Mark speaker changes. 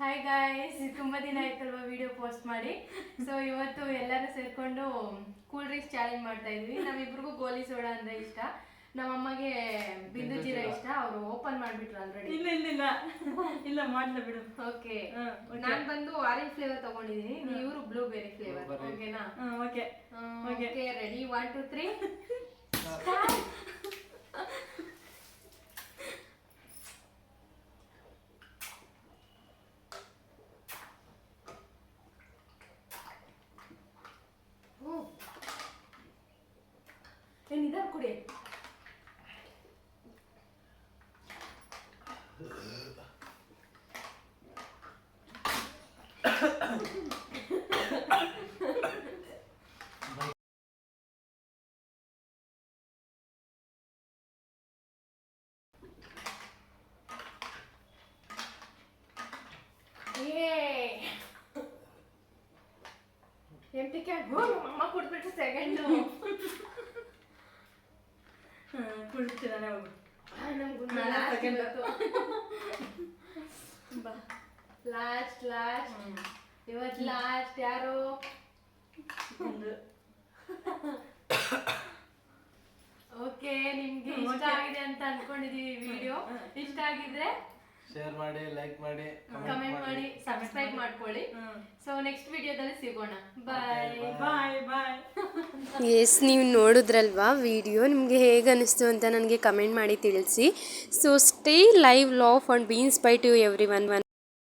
Speaker 1: Hi guys, ತುಂಬ ದಿನ ಆಯ್ತಲ್ವಾ ವಿಡಿಯೋ ಪೋಸ್ಟ್ ಮಾಡಿ. ಸೊ ಇವತ್ತು ಎಲ್ಲರೂ ಸೇರ್ಕೊಂಡು ಕೂಲ್ ಡ್ರಿಂಕ್ಸ್ ಚಾಲೆಂಜ್ ಮಾಡ್ತಾ ಇದ್ವಿ. ನಮ್ಮಿಬ್ರಿಗೂ ಗೋಲಿ ಸೋಡಾ ಅಂದ್ರೆ ಇಷ್ಟ, ನಮ್ಮಮ್ಮಗೆ ಬಿಂದು ಜೀರಾ ಇಷ್ಟ. ಅವರು ಓಪನ್ ಮಾಡ್ಬಿಟ್ರು ಆಲ್ರೆಡಿ.
Speaker 2: ಇಲ್ಲ ಇಲ್ಲ ಇಲ್ಲ ಇಲ್ಲ ಮಾಡ್ಲಾ ಬಿಡು.
Speaker 1: ಓಕೆ, ನಾನು ಬಂದು ಆರೆಂಜ್ ಫ್ಲೇವರ್ ತಗೊಂಡಿದ್ದೀನಿ, ಇವರು ಬ್ಲೂಬೆರಿ ಫ್ಲೇವರ್. ಓಕೆನಾ?
Speaker 2: Okay
Speaker 1: okay, ready? 1 2 3 ಏನಿದೆ ಕುಡಿ. ಎಂಟಿ ಕ್ಯಾನ್ ಅಮ್ಮ ಕೊಟ್ಬಿಟ್ರೆ ಸೆಕೆಂಡು.
Speaker 2: ಕುಡಿಸ್ತೀರ ನಾವು.
Speaker 1: ಲಾಸ್ಟ್ ಇವತ್ತು ಲಾಸ್ಟ್ ಯಾರು? ಓಕೆ, ನಿಮ್ಗೆ ಇಷ್ಟ ಆಗಿದೆ ಅಂತ ಅನ್ಕೊಂಡಿದೀವಿ. ವಿಡಿಯೋ ಇಷ್ಟ ಆಗಿದ್ರೆ
Speaker 3: ಶೇರ್ ಮಾಡಿ, ಲೈಕ್ ಮಾಡಿ,
Speaker 1: ಕಮೆಂಟ್ ಮಾಡಿ, ಸಬ್ಸ್ಕ್ರೈಬ್ ಮಾಡ್ಕೊಳ್ಳಿ. ಸೊ ನೆಕ್ಸ್ಟ್ ವಿಡಿಯೋದಲ್ಲಿ ಸಿಗೋಣ. ಬಾಯ್
Speaker 2: ಬಾಯ್ ಬಾಯ್.
Speaker 4: ಎಸ್, ನೀವು ನೋಡಿದ್ರಲ್ವಾ ವಿಡಿಯೋ, ನಿಮಗೆ ಹೇಗೆ ಅನ್ನಿಸ್ತು ಅಂತ ನನಗೆ ಕಮೆಂಟ್ ಮಾಡಿ ತಿಳಿಸಿ. So stay live, laugh and be inspired to every one.